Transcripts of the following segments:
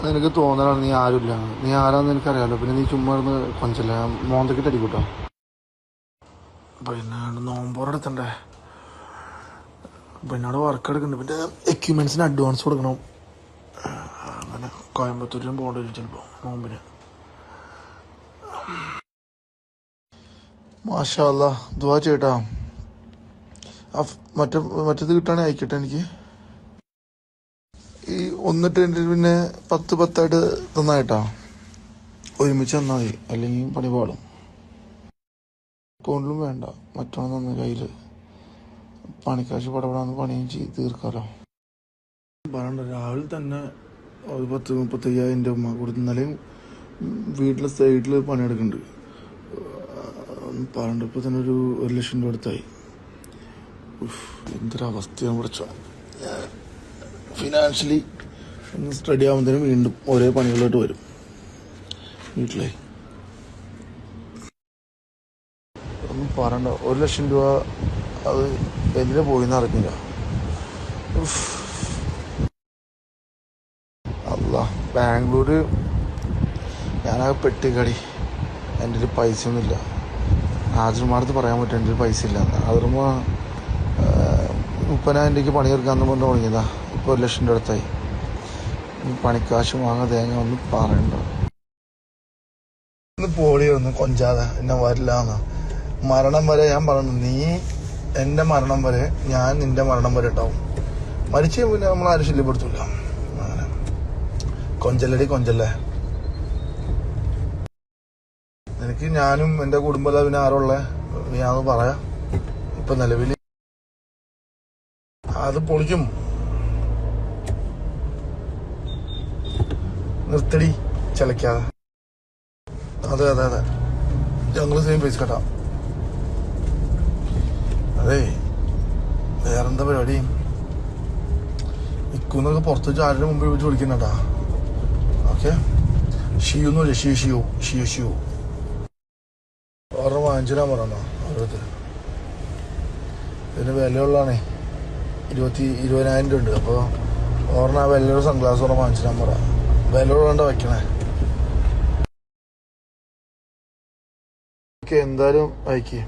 നിനക്ക് തോന്നലാണ് നീ ആരുമില്ല. നീ ആരാന്ന് എനിക്കറിയാലോ. പിന്നെ നീ ചുമ്മാ ഇരുന്ന് കൊഞ്ചല്ല മോന്തക്കിട്ട് അടിക്കൂട്ടോ. പിന്നെ നോമ്പോറെടുത്തണ്ടേ, പിന്നെ അവിടെ വർക്ക് എടുക്കുന്നുണ്ട്. പിന്നെ എക്യുപ്മെൻറ്റ്സിന് അഡ്വാൻസ് കൊടുക്കണം. അങ്ങനെ കോയമ്പത്തൂരിലും പോകേണ്ടി വരും ചിലപ്പോൾ നോമ്പിന്. മാഷാ അല്ലാ, ദുആ ചെയ്യട്ടാ. മറ്റേത് കിട്ടുകയാണെങ്കിൽ അയക്കട്ടെ എനിക്ക്. ഈ ഒന്നിട്ട് പിന്നെ 10 തന്നായിട്ടാ ഒരുമിച്ച് തന്നാൽ മതി, അല്ലെങ്കിൽ പണി പാടും. അക്കൗണ്ടിലും വേണ്ട, മറ്റൊന്ന് തന്ന കയ്യിൽ പണിക്കാശ് പടപെടാന്ന് പണിയും ചെയ്ത് തീർക്കാമല്ലോ. പറയണ്ട, രാവിലെ തന്നെ ഒരു 30-35,000 രൂപ ഉമ്മ കൊടുത്ത്. ഇന്നലെയും വീട്ടിലെ സൈഡിൽ പണിയെടുക്കുന്നുണ്ട്. പറയണ്ട, ഇപ്പോൾ തന്നെ ഒരു 1,00,000 രൂപ അടുത്തായി. എന്തൊരവസ്ഥയാണ് പഠിച്ചോ. ഫിനാൻഷ്യലി ഒന്ന് സ്റ്റഡി ആകുമ്പോഴത്തേനും വീണ്ടും ഓരോ പണികളായിട്ട് വരും വീട്ടിലെ. ഒന്നും പറയണ്ട, 1,00,000 രൂപ അത് എന്തിനാ പോയിന്ന് അറിഞ്ഞില്ല. അല്ല, ബാംഗ്ലൂര് ഞാനാകെ പെട്ടിക്കടി. എൻ്റെ ഒരു പൈസ ഒന്നുമില്ല. ആജർമാർത്ത് പറയാൻ പറ്റും എൻ്റെ ഒരു പൈസ ഇല്ല. ആജർമ 30,000 രൂപയ്ക്ക് പണിയെടുക്കാമെന്ന് പറഞ്ഞ് തുടങ്ങിയതാ. ഇപ്പോൾ 1,00,000 രൂപ അടുത്തായി. പണിക്കാശ് വാങ്ങാൻ തേങ്ങ ഒന്നും പറയണ്ട. ഒന്ന് പോളി ഒന്ന് കൊഞ്ചാതെ എന്നെ വരില്ലാന്ന്. മരണം വരെ ഞാൻ പറഞ്ഞു, നീ എൻ്റെ മരണം വരെ ഞാൻ നിൻ്റെ മരണം വരെ ഉണ്ടാവും. മരിച്ചു പിന്നെ നമ്മൾ ആരും ശല്യപ്പെടുത്തില്ല. അങ്ങനെ കൊഞ്ചല്ലടി കൊഞ്ചല്ലേ. എനിക്ക് ഞാനും എൻ്റെ കുടുംബം പിന്നെ ആരുള്ളേ ഞാനത് പറയാം. ഇപ്പൊ നിലവിൽ അത് പൊളിക്കും. നിർത്തടി ചിലക്കാതെ. അതെ അതെ അതെ, ഞങ്ങൾ സെയിം പൈസ കെട്ടാം. അതെ, വേറെന്താ പരിപാടി? ഇക്കുന്നൊക്കെ പുറത്ത് വെച്ച് ആരുടെ മുമ്പിൽ വെച്ച് വിളിക്കുന്നട്ടാ. ഓക്കെ, ഷിയൂന്ന് വിളിച്ച ഷിയു ഓർമ്മ വാങ്ങിച്ചിടാൻ പറഞ്ഞോ ഓരോരുത്തർ. ഇതിന് വിലയുള്ളതാണേ 20,000 രൂപ ഉണ്ട്. അപ്പോൾ ഓർമ്മ ആ വിലയുള്ള സൺഗ്ലാസ് ഓർമ്മ വാങ്ങിച്ചിടാൻ പറ. വിലയുള്ളതാണ്ട വയ്ക്കണേ. ഓക്കെ, എന്തായാലും അയക്കേ.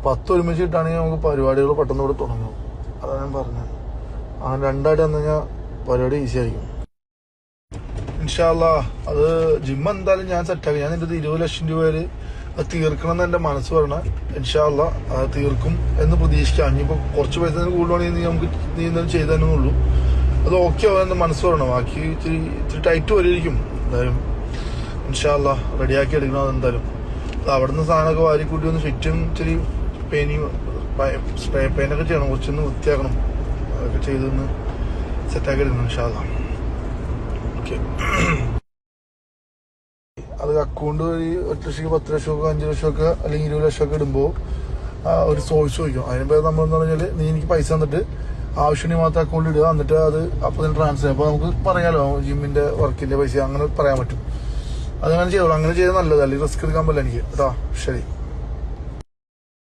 10 ഒരുമിച്ച് കിട്ടുകയാണെങ്കിൽ നമുക്ക് പരിപാടികൾ പെട്ടെന്ന് ഇവിടെ തുടങ്ങും. അതാണ് ഞാൻ പറഞ്ഞത്. അങ്ങനെ 2 ആയിട്ട് വന്നു കഴിഞ്ഞാൽ പരിപാടി ഈസി ആയിരിക്കും. ഇൻഷാ അല്ലാ, അത് ജിമ്മ് എന്തായാലും ഞാൻ സെറ്റാക്കി. ഞാൻ നിൻ്റെ 20,00,000 രൂപ വരെ അത് തീർക്കണം എന്ന് എൻ്റെ മനസ്സ് പറഞ്ഞാൽ ഇൻഷാ അല്ലാ അത് തീർക്കും എന്ന് പ്രതീക്ഷിക്കാം. ഇനിയിപ്പോൾ കുറച്ച് പൈസ കൂടുതലാണെങ്കിൽ നീ എന്തായാലും ചെയ്തു തന്നെയുള്ളൂ. അത് ഓക്കെ ആവാൻ എൻ്റെ മനസ്സ് പറയണം. ബാക്കി ഇത്തിരി ടൈറ്റ് വരെയിരിക്കും. എന്തായാലും ഇൻഷാ അല്ലാ റെഡിയാക്കി എടുക്കണം. അതെന്തായാലും അവിടെ നിന്ന് സാധനമൊക്കെ വാരിക്കൂട്ടി ഒന്ന് ഫിറ്റും ഇത്തിരി സ്പ്രേ പെയിൻ്റൊക്കെ ചെയ്യണം. കുറച്ചൊന്ന് വൃത്തിയാക്കണം. അതൊക്കെ ചെയ്തൊന്ന് സെറ്റാക്കി എടുക്കണം ഇൻഷാ അല്ലാ. ഓക്കെ, അത് അക്കൗണ്ട് വഴി 1,00,000 10 ലക്ഷമൊക്കെ 5 ലക്ഷമൊക്കെ അല്ലെങ്കിൽ 20 ലക്ഷമൊക്കെ ഇടുമ്പോൾ ഒരു സോഴ്സ് ചോദിക്കും. അതിനുമ്പോ നമ്മളെന്ന് പറഞ്ഞാൽ നീ എനിക്ക് പൈസ തന്നിട്ട് ആവശ്യത്തിന് മാത്രം അക്കൗണ്ടിൽ ഇടുക. എന്നിട്ട് അത് അപ്പോൾ തന്നെ ട്രാൻസ്ഫർ. അപ്പോൾ നമുക്ക് പറയാലോ ജിമ്മിന്റെ വർക്കിന്റെ പൈസ അങ്ങനെ പറയാൻ പറ്റും. അതങ്ങനെ ചെയ്തോളൂ. അങ്ങനെ ചെയ്താൽ നല്ലത്. അല്ലെങ്കിൽ റിസ്ക് എടുക്കാൻ പറ്റില്ല എനിക്ക് കേട്ടോ. ശരി,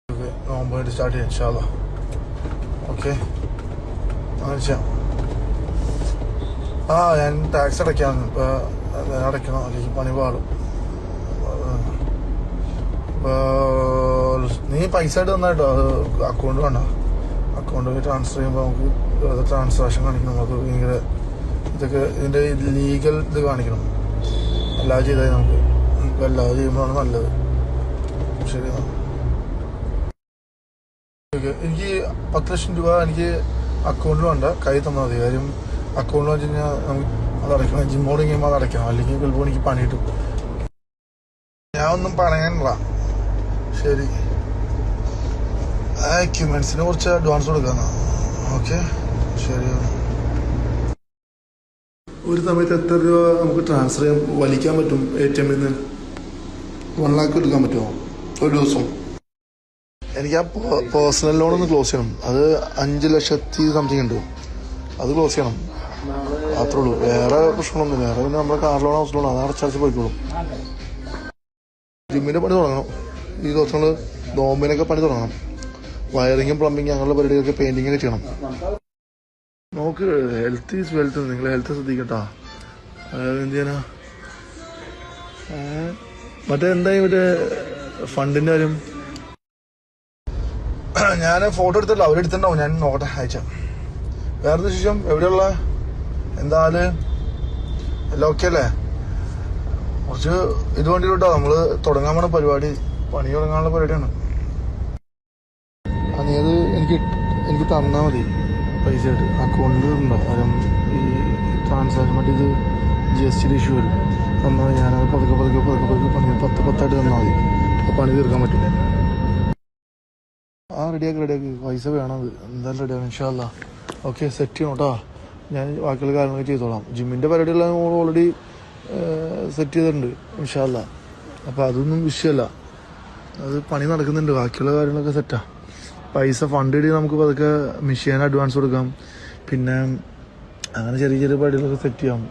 ഓക്കെ, നോമ്പായിട്ട് സ്റ്റാർട്ട് ചെയ്യാം ഇൻഷാ അല്ലാ. ഓക്കെ, അങ്ങനെ ചെയ്യാം. ഞാൻ ടാക്സ് അടയ്ക്കാന്ന്. ഇപ്പൊ അടയ്ക്കണം, അല്ലെങ്കിൽ പണി പാടും. നീ പൈസ ആയിട്ട് തന്നായിട്ടോ. അത് അക്കൗണ്ട് വേണ്ട. അക്കൗണ്ട് ട്രാൻസ്ഫർ ചെയ്യുമ്പോൾ നമുക്ക് ട്രാൻസാക്ഷൻ കാണിക്കണം. നമുക്ക് ഭയങ്കര ഇതൊക്കെ ഇതിൻ്റെ ലീഗൽ ഇത് കാണിക്കണം. അല്ലാതെ ചെയ്താൽ നമുക്ക് അല്ലാതെ ചെയ്യുമ്പോഴാണ് നല്ലത്. ശരി, ഓക്കെ. എനിക്ക് 10 ലക്ഷം രൂപ എനിക്ക് അക്കൗണ്ടിൽ വേണ്ട, കൈ തന്നാൽ മതി. കാര്യം അക്കൗണ്ടിൽ വെച്ച് കഴിഞ്ഞാൽ നമുക്ക് അത് അടയ്ക്കണം. ജിമ്മോട് കഴിയുമ്പോൾ അത് അടയ്ക്കണം. അല്ലെങ്കിൽ ചിലപ്പോൾ എനിക്ക് പണി കിട്ടും. ഞാൻ ഒന്നും പറയാനില്ല. ശരി, എക്യുപ്മെന്റ്സിന് കുറച്ച് അഡ്വാൻസ് കൊടുക്കാന്നാ. ഓക്കെ, ശരി. ഒരു സമയത്ത് എത്ര രൂപ നമുക്ക് ട്രാൻസ്ഫർ ചെയ്യാൻ വലിക്കാൻ പറ്റും ATM ൽ നിന്ന്? 1 lakh എടുക്കാൻ പറ്റുമോ ഒരു ദിവസം? എനിക്ക് ആ പേഴ്സണൽ ലോൺ ഒന്ന് ക്ലോസ് ചെയ്യണം. അത് 5 ലക്ഷത്തി സംതിങ് ഉണ്ട്. അത് ക്ലോസ് ചെയ്യണം. അത്രേ ഉള്ളൂ. വേറെ പ്രശ്നമൊന്നുമില്ല. വേറെ പിന്നെ നമ്മുടെ കാർ ലോൺ, ഹൗസ് ലോൺ അത് അടച്ചടച്ച് പോയിക്കോളും. ജിമ്മിൻ്റെ പണി തുടങ്ങണം ഈ ദിവസങ്ങൾ. നോമ്പിനൊക്കെ പണി തുടങ്ങണം. വയറിങ്ങും പ്ലംബിങ് അങ്ങനെയുള്ള പരിപാടികളൊക്കെ പെയിൻറ്റിങ്ങൊക്കെ ചെയ്യണം. നോക്ക്, ഹെൽത്ത് ഈസ് വെൽത്ത്. നിങ്ങൾ ഹെൽത്ത് ശ്രദ്ധിക്കട്ടാ. അതായത് എന്ത് ചെയ്യാനാ മറ്റേ എന്തായി മറ്റേ ഫണ്ടിന്റെ കാര്യം ഞാൻ ഫോട്ടോ എടുത്തല്ലോ അവരെടുത്തിട്ടുണ്ടാവും ഞാൻ നോക്കട്ടെ അയച്ച വേറെ ശേഷം എവിടെയുള്ള എന്താല് എല്ലാം ഓക്കെ അല്ലേ കുറച്ച് ഇത് വേണ്ടിയിട്ടോ നമ്മള് തുടങ്ങാൻ പോണ പരിപാടി പണി തുടങ്ങാനുള്ള പരിപാടിയാണ് നീ അത് എനിക്ക് തന്നാൽ മതി പൈസ ആയിട്ട് അക്കൗണ്ടിൽ ഉണ്ടോ കാരണം ഈ ട്രാൻസാക്ഷൻ മറ്റേ ഇത് GST ഇഷ്യൂ വരും തന്നാൽ ഞാനത് പതുക്കെ പണി 10 തന്നാൽ മതി അപ്പോൾ പണി തീർക്കാൻ പറ്റും റെഡിയാക്കി പൈസ വേണത് എന്തായാലും റെഡിയാണ് ഇൻഷാ അല്ലാ ഓക്കെ സെറ്റ് ചെയ്യണം കേട്ടോ ഞാൻ ബാക്കിയുള്ള കാര്യങ്ങളൊക്കെ ചെയ്തോളാം ജിമ്മിൻ്റെ പരിപാടിയെല്ലാം ഓൾറെഡി സെറ്റ് ചെയ്തിട്ടുണ്ട് ഇൻഷാ അല്ലാ അപ്പോൾ അതൊന്നും വിഷയമല്ല അത് പണി നടക്കുന്നുണ്ട് ബാക്കിയുള്ള കാര്യങ്ങളൊക്കെ സെറ്റാണ് പൈസ ഫണ്ട് ഇടി നമുക്ക് പതുക്കെ മെഷീൻ അഡ്വാൻസ് കൊടുക്കാം പിന്നെ അങ്ങനെ ചെറിയ പരിപാടികളൊക്കെ സെറ്റ് ചെയ്യാം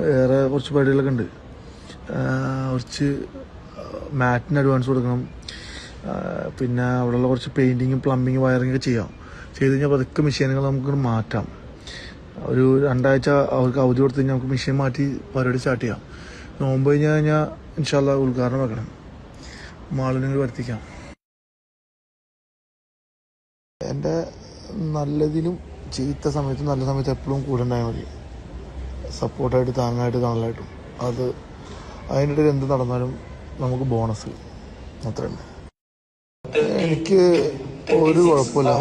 വേറെ കുറച്ച് പരിപാടികളൊക്കെ ഉണ്ട് കുറച്ച് മാറ്റിന് അഡ്വാൻസ് കൊടുക്കണം പിന്നെ അവിടെയുള്ള കുറച്ച് പെയിൻറ്റിങ്ങും പ്ലംബിങ് വയറിങ് ഒക്കെ ചെയ്യാം ചെയ്ത് കഴിഞ്ഞാൽ പതുക്കെ മെഷീനുകൾ നമുക്ക് മാറ്റാം ഒരു 2 ആഴ്ച അവർക്ക് അവധി കൊടുത്തു കഴിഞ്ഞാൽ നമുക്ക് മെഷീൻ മാറ്റി പരിപാടി സ്റ്റാർട്ട് ചെയ്യാം നോമ്പ് കഴിഞ്ഞാൽ ഇൻഷാ അല്ലാ ഉദ്ഘാടനം വെക്കണം മാളിനെ വരുത്തിക്കാം എൻ്റെ നല്ലതിനും ചീത്ത സമയത്തും നല്ല സമയത്ത് എപ്പോഴും കൂടെ ഉണ്ടായാൽ മതി സപ്പോർട്ടായിട്ട് താങ്ങായിട്ട് തണലായിട്ടും അത് അതിനിടയിൽ എന്ത് നടന്നാലും നമുക്ക് ബോണസ് അത്ര തന്നെ എനിക്ക് ഒരു കുഴപ്പമില്ല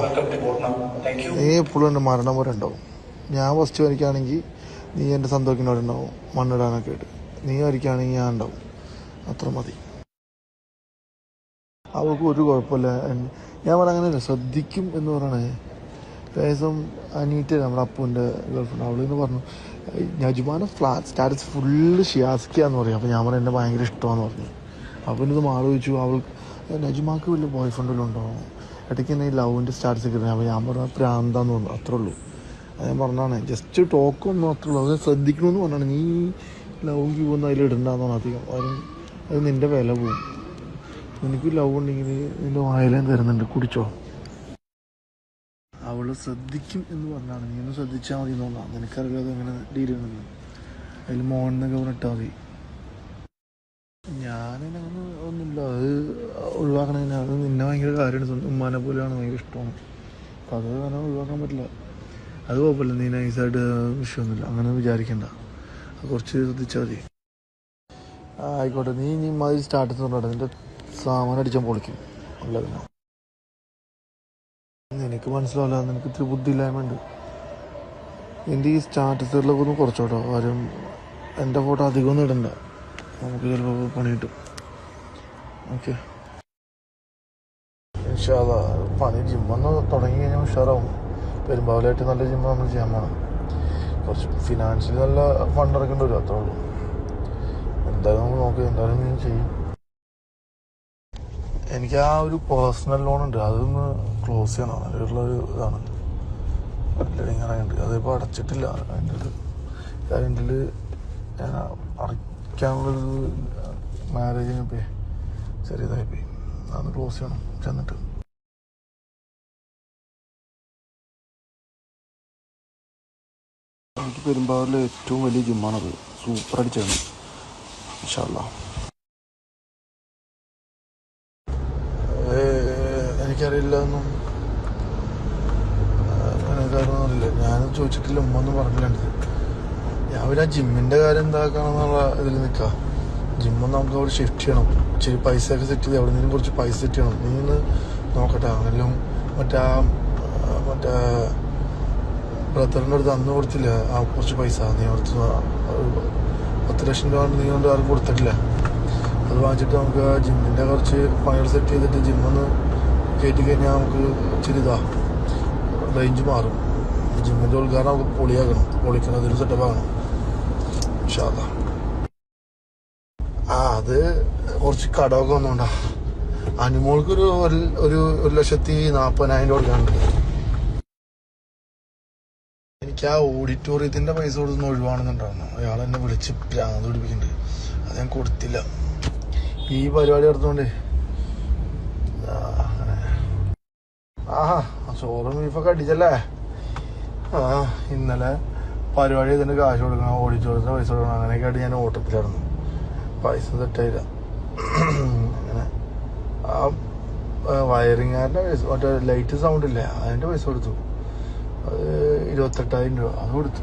നീ എപ്പോഴും എൻ്റെ മരണം പോലെ ഉണ്ടാവും ഞാൻ ഫസ്റ്റ് വരയ്ക്കുകയാണെങ്കിൽ നീ എൻ്റെ സന്തോഷത്തിനോടെ ഉണ്ടാവും മണ്ണിടാനൊക്കെ ആയിട്ട് നീ വരയ്ക്കുകയാണെങ്കിൽ ഞാൻ ഉണ്ടാവും അത്ര മതി അവൾക്ക് ഒരു കുഴപ്പമില്ല ഞാൻ പറഞ്ഞ അങ്ങനെയല്ല ശ്രദ്ധിക്കും എന്ന് പറയണേ ദിവസം അനീറ്റ നമ്മുടെ അപ്പൂൻ്റെ ഗേൾഫ്രണ്ട് അവളെന്ന് പറഞ്ഞു നജുമാനെ ഫ്ലാറ്റ് സ്റ്റാറ്റസ് ഫുള്ള് ഷിയാസിക്കാന്ന് പറയും അപ്പോൾ ഞാൻ പറഞ്ഞു എന്നെ ഭയങ്കര ഇഷ്ടമാണെന്ന് പറഞ്ഞു അപ്പോൾ ഇത് മാറി ചോദിച്ചു അവൾക്ക് നജുമാക്ക് വലിയ ബോയ് ഫ്രണ്ട് വല്ലതും ഉണ്ടോ ഇടയ്ക്ക് തന്നെ ഈ ലവിൻ്റെ സ്റ്റാറ്റസ് കിട്ടുന്നത് അപ്പോൾ ഞാൻ പറഞ്ഞ പ്രാന്താന്ന് പറഞ്ഞു അത്രേ ഉള്ളൂ അത് ഞാൻ പറഞ്ഞാണ് ജസ്റ്റ് ടോക്കൊന്നും അത്രേ ഉള്ളൂ അത് ശ്രദ്ധിക്കണമെന്ന് പറഞ്ഞാണ് നീ ലവും ക്യൂവൊന്നും അതിലിടണ്ടെന്ന് പറഞ്ഞു അധികം അത് നിൻ്റെ വില പോവും നിനക്ക് ലവ് ഉണ്ടെങ്കിൽ നിൻ്റെ വായലേം തരുന്നുണ്ട് കുടിച്ചോ അവൾ ശ്രദ്ധിക്കും എന്ന് പറഞ്ഞാണ് നീ ഒന്ന് ശ്രദ്ധിച്ചാൽ മതി എന്നോന്നാണ് നിനക്കറിയാതെ എങ്ങനെ ഡീൽ ചെയ്യണമെന്ന് അതിൽ മോഹനെന്നൊക്കെ പറഞ്ഞിട്ടാൽ മതി ഞാനങ്ങനെ ഒന്നുമില്ല അത് ഒഴിവാക്കണതിന് അത് നിന്നെ ഭയങ്കര കാര്യമാണ് ഉമ്മാനെ പോലെയാണ് ഭയങ്കര ഇഷ്ടമാണ് അപ്പം അത് അങ്ങനെ ഒഴിവാക്കാൻ പറ്റില്ല അത് കുഴപ്പമില്ല നീ നൈസായിട്ട് വിഷയമൊന്നുമില്ല അങ്ങനെ വിചാരിക്കണ്ട അത് കുറച്ച് ശ്രദ്ധിച്ചാൽ മതി ആയിക്കോട്ടെ നീ ഇമാതിരി സ്റ്റാർട്ടസ് പറഞ്ഞോട്ടെ നിൻ്റെ സാമാനം അടിച്ചാൽ പൊളിക്കും അല്ലതിനാ നിനക്ക് മനസ്സിലാവില്ല നിനക്ക് ഇത്തിരി ബുദ്ധിയില്ലായ്മയുണ്ട് എൻ്റെ ഈ സ്റ്റാറ്റസുകളിലൊക്കെ ഒന്ന് കുറച്ചോട്ടോ കാര്യം എൻ്റെ ഫോട്ടോ അധികമൊന്നും ഇടണ്ട നമുക്ക് ചിലപ്പോൾ പണി കിട്ടും ഓക്കെ ഇൻഷാല്ലാ പണി ജിമ്മൊന്ന് തുടങ്ങി കഴിഞ്ഞാൽ ഉഷാറാവും പെരുമ്പാവൂരായിട്ട് നല്ല ജിമ്മ് നമ്മൾ ചെയ്യാൻ പോകണം കുറച്ച് ഫിനാൻഷ്യലി നല്ല ഫണ്ട് ഇറക്കേണ്ടി വരും അത്രേ ഉള്ളൂ എന്തായാലും നമ്മൾ നോക്കി എന്തായാലും ഞാൻ ചെയ്യും എനിക്ക് ആ ഒരു പേഴ്സണൽ ലോൺ ഉണ്ട് അതൊന്ന് ക്ലോസ് ചെയ്യണം അതിലുള്ളൊരു ഇതാണ് ഇങ്ങനെയുണ്ട് അതിപ്പോൾ അടച്ചിട്ടില്ല അതിൻ്റെ ഒരു കാര്യത്തിൽ ഞാൻ അടയ്ക്കാനുള്ളൊരു മാരേജിന് ചെറിയതായിപ്പോയി അതൊന്ന് ക്ലോസ് ചെയ്യണം ചെന്നിട്ട് എനിക്ക് പെരുമ്പാവൂരിലെ ഏറ്റവും വലിയ ജിമ്മാണത് സൂപ്പർ അടിച്ചാണ് ഇൻഷാ അല്ലാ എനിക്കറിയില്ല ഒന്നും കാര്യമൊന്നുമില്ല ഞാൻ ചോദിച്ചിട്ടില്ല ഉമ്മ ഒന്നും പറഞ്ഞില്ല ഞാൻ ഒരു ആ ജിമ്മിൻ്റെ കാര്യം എന്താക്കാണെന്നുള്ള ഇതിൽ നിൽക്കാം ജിമ്മൊന്ന് നമുക്ക് അവിടെ ഷിഫ്റ്റ് ചെയ്യണം ഇച്ചിരി പൈസയൊക്കെ സെറ്റ് ചെയ്ത് അവിടെ നിന്നും കുറച്ച് പൈസ സെറ്റ് ചെയ്യണം നീ ഒന്ന് നോക്കട്ടെ അങ്ങനെയും മറ്റേ ബ്രദറിൻ്റെ അടുത്ത് അന്ന് കൊടുത്തില്ല ആ കുറച്ച് പൈസ നീ അടുത്ത് 10 ലക്ഷം രൂപ നീ കൊണ്ട് ആരും കൊടുത്തിട്ടില്ല അത് വാങ്ങിച്ചിട്ട് നമുക്ക് ആ ജിമ്മിൻ്റെ കുറച്ച് പണികൾ സെറ്റ് ചെയ്തിട്ട് ജിമ്മൊന്ന് കയറ്റി കഴിഞ്ഞാൽ നമുക്ക് ഇച്ചിരി റേഞ്ച് മാറും ജിമ്മിൻ്റെ ഉദ്ഘാടനം നമുക്ക് പൊളിക്കണം അതൊരു സെറ്റപ്പ് ആകണം ഇൻഷാ അല്ലാ അത് കുറച്ച് കടമൊക്കെ വന്നോണ്ടാ അനുമോൾക്കൊരു 1,40,000 കൊടുക്കാനുണ്ട് എനിക്ക് ആ ഓഡിറ്റോറിയത്തിൻ്റെ പൈസ കൊടുത്തുന്ന ഒഴിവാണെന്നുണ്ടായിരുന്നു അയാൾ എന്നെ വിളിച്ച് ഭ്രാന്ത് പിടിപ്പിക്കുന്നുണ്ട് അത് ഞാൻ കൊടുത്തില്ല ഈ പരിപാടി നടത്തുകൊണ്ടേ ചോറും ബീഫൊക്കെ അടിച്ചല്ലേ ഇന്നലെ പരിപാടി ഇതിന് കാശ് കൊടുക്കണം, ഓഡിറ്റോറിയത്തിന് പൈസ കൊടുക്കണം, അങ്ങനെയൊക്കെ ആയിട്ട് ഞാൻ ഓട്ടത്തിലായിരുന്നു. പൈസ സെറ്റായില്ല. അങ്ങനെ ആ വയറിങ്ങാരുടെ പൈസ, മറ്റേ ലൈറ്റ് സൗണ്ട് ഇല്ലേ അതിൻ്റെ പൈസ കൊടുത്തു. അത് 28,000 രൂപ അത് കൊടുത്തു.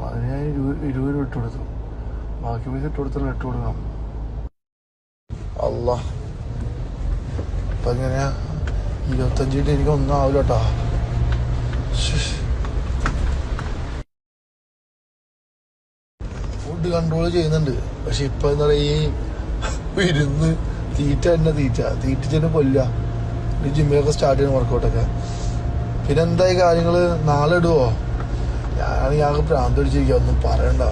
അതിന് ഞാൻ 20 രൂപ ഇട്ട് കൊടുത്തു. ബാക്കി പൈസ ഇട്ട് കൊടുത്താൽ ഇട്ട് കൊടുക്കണം. അല്ല ഇപ്പം എങ്ങനെയാ 25 ഇട്ട് എനിക്കൊന്നും ആവില്ല കേട്ടോ. ഫുഡ് കൺട്രോൾ ചെയ്യുന്നുണ്ട്. പക്ഷെ ഇപ്പം എന്താ പറയുക, ഈ ഇരുന്ന് തീറ്റ തീറ്റിച്ചെന്നെ കൊല്ലുക. ഈ ജിമ്മിലൊക്കെ സ്റ്റാർട്ട് ചെയ്യുന്ന വർക്കൗട്ടൊക്കെ. പിന്നെ എന്തായി കാര്യങ്ങൾ നാളെ ഇടുവോ? ഞാനാണെങ്കിൽ ആകെ ഭ്രാന്ത് പിടിച്ചിരിക്കുക, ഒന്നും പറയണ്ട.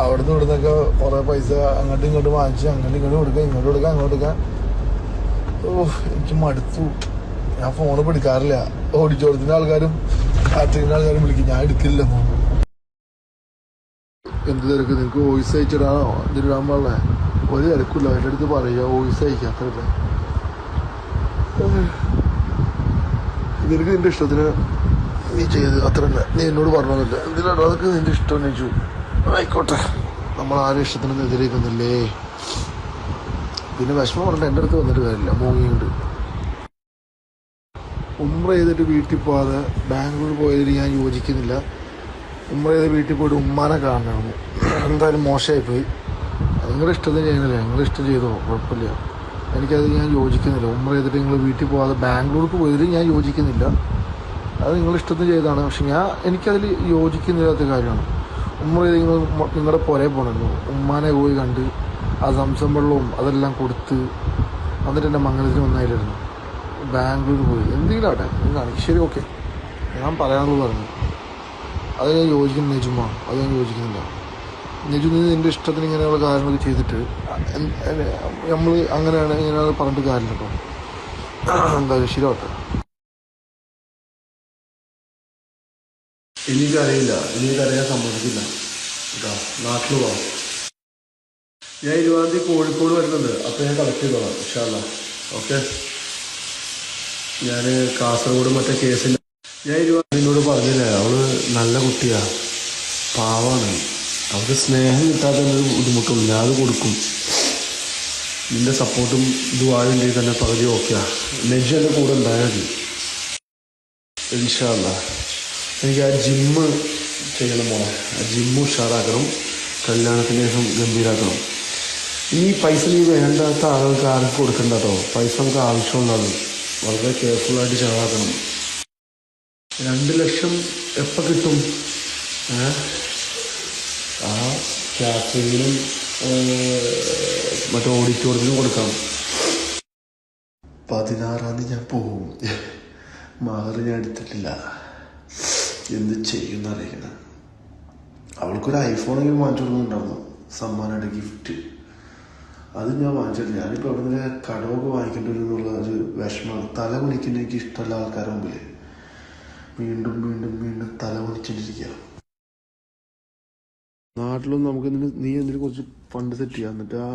അവിടുന്ന് ഇവിടുന്നൊക്കെ കുറേ പൈസ അങ്ങോട്ടും ഇങ്ങോട്ടും വാങ്ങിച്ച് അങ്ങോട്ടും ഇങ്ങോട്ടും കൊടുക്കാം, ഇങ്ങോട്ട് കൊടുക്കാം, അങ്ങോട്ട് കൊടുക്കാം. എനിക്ക് മടുത്തു. ഞാൻ ഫോൺ എടുക്കാറില്ല. ഓഡിറ്റോറിയത്തിൻ്റെ ആൾക്കാരും കാറ്ററിങ്ങിൻ്റെ ആൾക്കാരും വിളിക്കും, ഞാൻ എടുക്കില്ല ഫോൺ. എന്ത് തിരക്ക്, നിനക്ക് വോയിസ് അയച്ചിടാനോ എന്തിനിടാൻ പാടില്ല? ഒരു തിരക്കില്ല, എൻ്റെ അടുത്ത് പറയുക വോയിസ് അയക്കുക, അത്രയില്ല. നിനക്ക് നിൻ്റെ ഇഷ്ടത്തിന് നീ ചെയ്ത് അത്രല്ല. നീ എന്നോട് പറഞ്ഞില്ല എന്തിനാണോ അതൊക്കെ നിൻ്റെ ഇഷ്ടം ചോദിച്ചു. ആയിക്കോട്ടെ, നമ്മൾ ആരും ഇഷ്ടത്തിനൊന്നും എതിരേക്കുന്നില്ലേ. പിന്നെ വിഷമം പറഞ്ഞിട്ട് എൻ്റെ അടുത്ത് വന്നിട്ട് കാര്യമില്ല. മൂങ്ങിയുണ്ട്. ഉംറ ചെയ്തിട്ട് വീട്ടിൽ പോകാതെ ബാംഗ്ലൂർ പോയതിൽ ഞാൻ യോജിക്കുന്നില്ല. ഉംറ ചെയ്ത് വീട്ടിൽ പോയിട്ട് ഉമ്മാനെ കാണണം. എന്തായാലും മോശമായിപ്പോയി. നിങ്ങളുടെ ഇഷ്ടത്തിന് ചെയ്യുന്നില്ല, നിങ്ങളുടെ ഇഷ്ടം ചെയ്തോ, കുഴപ്പമില്ല. എനിക്കത് ഞാൻ യോജിക്കുന്നില്ല. ഉംറ ചെയ്തിട്ട് നിങ്ങൾ വീട്ടിൽ പോകാതെ ബാംഗ്ലൂർക്ക് പോയതിൽ ഞാൻ യോജിക്കുന്നില്ല. അത് നിങ്ങളുടെ ഇഷ്ടത്തിന് ചെയ്തതാണ്. പക്ഷെ എനിക്കതിൽ യോജിക്കുന്നില്ലാത്ത കാര്യമാണ്. ഉംറ ചെയ്ത് നിങ്ങളുടെ പുറകെ പോകണമല്ലോ. ഉമ്മാനെ പോയി കണ്ട് ആ സംസം വെള്ളവും അതെല്ലാം കൊടുത്ത് എന്നിട്ട് എൻ്റെ മംഗലത്തിന് വന്നായിരുന്നു. ബാംഗ്ലൂർ പോയി എന്തെങ്കിലും ആട്ടെ കാണിക്കും. ശരി, ഓക്കെ, ഞാൻ പറയാനുള്ളത് പറഞ്ഞു. അത് ഞാൻ യോജിക്കുന്നു. നെജുമ, അത് ഞാൻ യോജിക്കുന്നില്ല. നെജു, നീ നിൻ്റെ ഇഷ്ടത്തിന് ഇങ്ങനെയുള്ള കാര്യങ്ങളൊക്കെ ചെയ്തിട്ട് നമ്മൾ അങ്ങനെയാണ് ഇങ്ങനെയാണ് പറഞ്ഞിട്ട് കാര്യമില്ല കേട്ടോ. എന്തായാലും ശരിയാവട്ടെ. എനിക്കറിയില്ല, എനിക്കറിയാൻ സമ്മതിക്കില്ല കേട്ടോ. നാട്ടിൽ പോകാം. ഞാൻ 20-ാം തീയതി കോഴിക്കോട് വരുന്നുണ്ട്. അപ്പോൾ ഞാൻ കളക്ട് ചെയ്തോളാം ഇൻഷാ അല്ലാഹ്. ഓക്കെ, ഞാൻ കാസർഗോഡ് മറ്റേ കേസിൽ ഞാൻ 20-ാം പറഞ്ഞില്ലേ, അവള് നല്ല കുട്ടിയാ, പാവാണ്. അവൾക്ക് സ്നേഹം കിട്ടാത്തൊരു ബുദ്ധിമുട്ടുള്ളൂ. ഞാൻ അത് കൊടുക്കും. നിൻ്റെ സപ്പോർട്ടും ദുആയുണ്ടെങ്കിൽ തന്നെ പകുതി ഓക്കെയാ. നെജ് എൻ്റെ കൂടെ ഉണ്ടായാൽ മതി ഇൻഷാ അല്ലാഹ്. എനിക്ക് ആ ജിമ്മ് ചെയ്യണം മോളെ. ആ ജിമ്മ് ഉഷാറാക്കണം. കല്യാണത്തിന് ശേഷം ഗംഭീരാക്കണം. ഈ പൈസ നീ വേണ്ടാത്ത ആളുകൾക്ക് ആർക്കും കൊടുക്കണ്ട കേട്ടോ. പൈസ നമുക്ക് ആവശ്യമുള്ളത് വളരെ കെയർഫുള്ളായിട്ട് ചെലവാക്കണം. 2 ലക്ഷം എപ്പോൾ കിട്ടും? ആ കാറ്ററിങ്ങിനും മറ്റേ ഓഡിറ്റോറിയത്തിനും കൊടുക്കാം. 16-ാം തീയതി ഞാൻ പോവും. മഹർ ഞാൻ എടുത്തിട്ടില്ല. എന്ത് ചെയ്യുമെന്ന് അറിയില്ല. അവൾക്കൊരു ഐഫോണെങ്കിലും വാങ്ങിച്ചു കൊടുക്കുന്നുണ്ടായിരുന്നു സമ്മാനമായിട്ട്, ഗിഫ്റ്റ്. അത് ഞാൻ വാങ്ങിച്ചിട്ടില്ല. ഞാനിപ്പോൾ അവിടെ നിന്ന് കടമൊക്കെ വാങ്ങിക്കേണ്ടി വരും എന്നുള്ള ഒരു വിഷമമാണ്. തല കുനിക്കുന്ന എനിക്ക് ഇഷ്ടമല്ല. ആൾക്കാരുടെ മുമ്പിൽ വീണ്ടും വീണ്ടും വീണ്ടും തല കുനിച്ചിട്ടിരിക്കുക. നാട്ടിലൊന്നും നമുക്ക് നീ എന്തിനും കുറച്ച് ഫണ്ട് സെറ്റ് ചെയ്യാം. എന്നിട്ട് ആ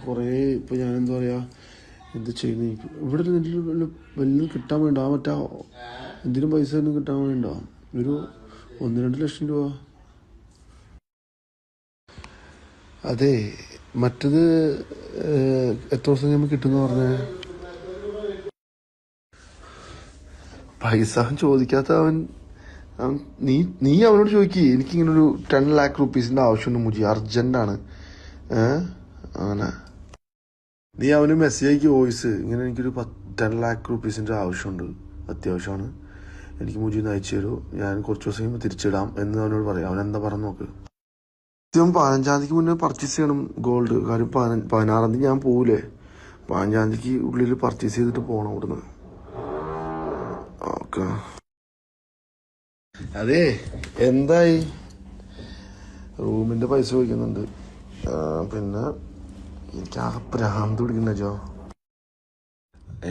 കുറേ ഇപ്പോൾ ഞാനെന്താ പറയുക, എന്ത് ചെയ്യുന്നു ഇവിടെ എന്തെങ്കിലും വലിയ കിട്ടാൻ വേണ്ട. ആ മറ്റേ എന്തിനും പൈസ ഒന്നും കിട്ടാൻ വേണ്ട. ഒരു 1-2 ലക്ഷം രൂപ. അതെ, മറ്റത് എത്ര ദിവസം കഴിയുമ്പോൾ കിട്ടുമെന്ന് പറഞ്ഞേ? പൈസ ചോദിക്കാത്ത അവൻ നീ അവനോട് ചോദിക്കേ. എനിക്കിങ്ങനൊരു 10 lakh rupees ആവശ്യമുണ്ട് മുജി, അർജന്റാണ്. അങ്ങനെ നീ അവന് മെസ്സേജ് അയക്കി, വോയിസ് ഇങ്ങനെ എനിക്കൊരു 10 lakh rupees ആവശ്യമുണ്ട്, അത്യാവശ്യമാണ്, എനിക്ക് മുജിന്ന് അയച്ചു തരൂ, ഞാൻ കുറച്ച് ദിവസം കഴിയുമ്പോൾ തിരിച്ചിടാം എന്ന് അവനോട് പറയാം. അവൻ എന്താ പറഞ്ഞു നോക്ക്. 15-ാം തീയതിക്ക് മുന്നേ പർച്ചേസ് ചെയ്യണം ഗോൾഡ്. കാര്യം 16-ാം തീയതി ഞാൻ പോവില്ലേ. 15-ാം തീയതിക്ക് ഉള്ളിൽ പർച്ചേസ് ചെയ്തിട്ട് പോകണം ഇവിടുന്ന്. ഓക്കെ. അതെ, എന്തായി? റൂമിൻ്റെ പൈസ ചോദിക്കുന്നുണ്ട്. പിന്നെ എനിക്ക് ആ ഭ്രാന്ത് പിടിക്കുന്ന ജോ.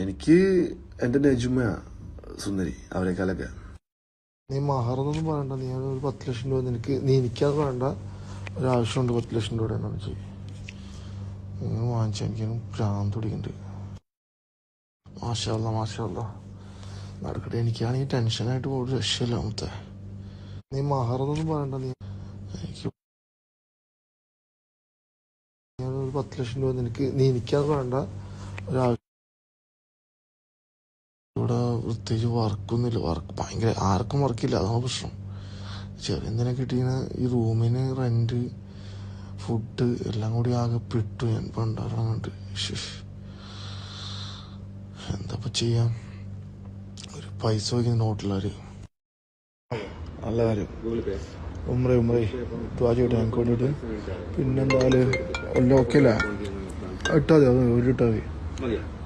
എനിക്ക് എൻ്റെ നെജുമ സുന്ദരി, അവരെക്കാളൊക്കെ. നീ മഹറൊന്നും പറയണ്ട. നീ ഒരു 10 ലക്ഷം രൂപ എനിക്കത് വേണ്ട. ഒരാവശ്യമുണ്ട് 10 ലക്ഷം രൂപ എന്നാണ് ചെയ്യും. നിങ്ങൾ വാങ്ങിച്ചാൽ എനിക്ക് ഭ്രാന്ത് പിടിക്കുന്നുണ്ട്. മാഷാ അല്ലാ നടക്കട്ടെ. എനിക്കാണെങ്കിൽ ടെൻഷനായിട്ട് പോയിട്ട് രക്ഷയില്ല. നീ മഹറൊന്നും പറയണ്ട. നീ 10 ലക്ഷം രൂപ എനിക്കത് വേണ്ട. ഒരാവശ്യം ഇവിടെ പ്രത്യേകിച്ച് വർക്കൊന്നുമില്ല. വർക്ക് ഭയങ്കര ആർക്കും വർക്കില്ല, അതാണ് പ്രശ്നം. ചെറിയ എന്തിനാ കിട്ടിയ ഈ റൂമിന് റെന്റ്, ഫുഡ് എല്ലാം കൂടി ആകെ പെട്ടു ഞാൻ പണ്ടാറങ്ങോട്ട്. എന്താ ചെയ്യാം, ഒരു പൈസ വയ്ക്കുന്ന നോട്ടില്ലാര്. നല്ല കാര്യം ഉമ്രേ ചെയ്യട്ടെ ഞങ്ങൾക്ക് വേണ്ടിയിട്ട്. പിന്നെന്തായാലും എല്ലാം ഓക്കെ അല്ലേ, ഇട്ടാൽ മതി, അത് ഒരു ഇട്ടാൽ മതി.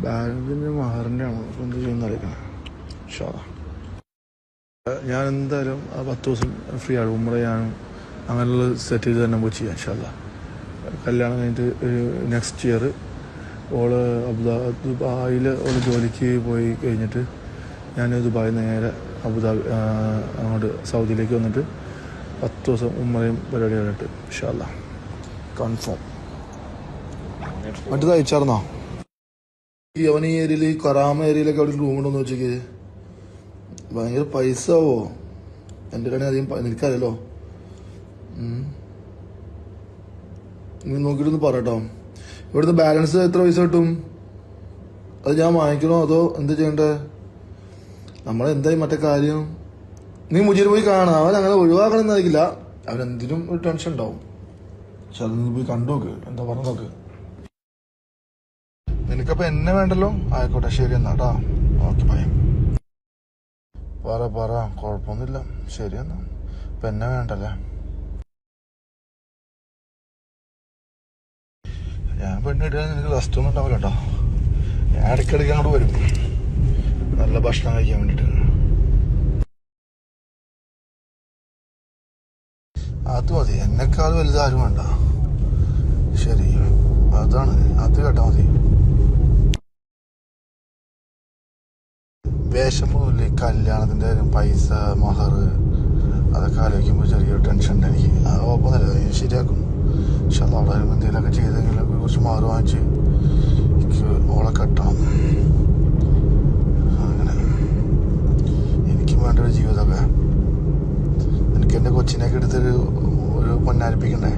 ബാലൻസിൻ്റെ മഹറിൻ്റെ ആണ്, അപ്പോൾ എന്ത് ചെയ്യുന്ന അറിയിക്കണം. ഞാൻ എന്തായാലും ആ 10 ദിവസം ഫ്രീ ആണ്. ഉമ്ര ഞാനും അങ്ങനെയുള്ള സെറ്റ് ചെയ്ത് തന്നെ പോയി ചെയ്യാം ഇൻഷാ അല്ലാ. കല്യാണം കഴിഞ്ഞിട്ട് നെക്സ്റ്റ് ഇയർ ഓള് ദുബായിൽ ഓള് ജോലിക്ക് പോയി കഴിഞ്ഞിട്ട് ഞാൻ ദുബായിൽ നേരെ അങ്ങോട്ട് സൗദിയിലേക്ക് വന്നിട്ട് 10 ദിവസം ഉമ്മയും പരിപാടിയായിട്ട് ഇൻഷാ അല്ലാ കൺഫേം. മറ്റേത് അയച്ചാർന്നോ? അവൻ ഈ ഏരിയയിൽ, കറാമ ഏരിയയിലൊക്കെ അവിടെ റൂമുണ്ടോന്ന് വെച്ചേക്ക്. ഭയങ്കര പൈസ ആവോ? എൻ്റെ കടയിൽ അധികം നിനക്കറിയാലോ. നീ നോക്കിയിട്ടൊന്ന് പറയട്ടോ. ഇവിടുന്ന് ബാലൻസ് എത്ര പൈസ കിട്ടും? അത് ഞാൻ വാങ്ങിക്കണോ അതോ എന്താ ചെയ്യണ്ടേ? നമ്മളെന്തായി മറ്റേ കാര്യം? നീ മുജീർ പോയി കാണാം. അവൻ അങ്ങനെ ഒഴിവാക്കണമെന്ന് അറിയില്ല, അവനെന്തിനും ഒരു ടെൻഷൻ ഉണ്ടാവും. പക്ഷെ അതൊന്ന് പോയി കണ്ടു നോക്ക്, എന്താ പറഞ്ഞു നോക്ക്. നിനക്കപ്പോൾ എന്നെ വേണ്ടല്ലോ? ആയിക്കോട്ടെ, ശരി എന്നാ കേട്ടോ. Okay bye. പറ കുഴപ്പമൊന്നുമില്ല, ശരി എന്നാ. ഇപ്പം എന്നെ വേണ്ടല്ലേ? ഞാൻ പെണ്ണിട്ട് നിനക്ക് റെസ്റ്റ് ഒന്നും ഉണ്ടാവില്ല കേട്ടോ. ഞാൻ ഇടയ്ക്കിടയ്ക്ക് അങ്ങോട്ട് വരും നല്ല ഭക്ഷണം കഴിക്കാൻ വേണ്ടിയിട്ട്. അത് മതി, എന്നെക്കാൾ വലുതാരും വേണ്ട. ശരി, അതാണ്, അത് കേട്ടാ മതി. വിഷമൊന്നുമില്ല. ഈ കല്യാണത്തിൻ്റെ പൈസ, മഹർ, അതൊക്കെ ആലോചിക്കുമ്പോൾ ചെറിയൊരു ടെൻഷൻ ഉണ്ട് എനിക്ക്. അത് കുഴപ്പമൊന്നുമില്ല, ഞാൻ ശരിയാക്കും. പക്ഷെ അത് അവിടെ എന്തെങ്കിലുമൊക്കെ ചെയ്തെങ്കിൽ കുറച്ച് മഹർ വാങ്ങിച്ച് എനിക്ക് ഓളെ കെട്ടണം. അങ്ങനെ എനിക്കും വേണ്ട ഒരു ജീവിതമൊക്കെ. എനിക്ക് എൻ്റെ കൊച്ചിനൊക്കെ എടുത്തൊരു പൊന്നാരിപ്പിക്കണ്ടേ?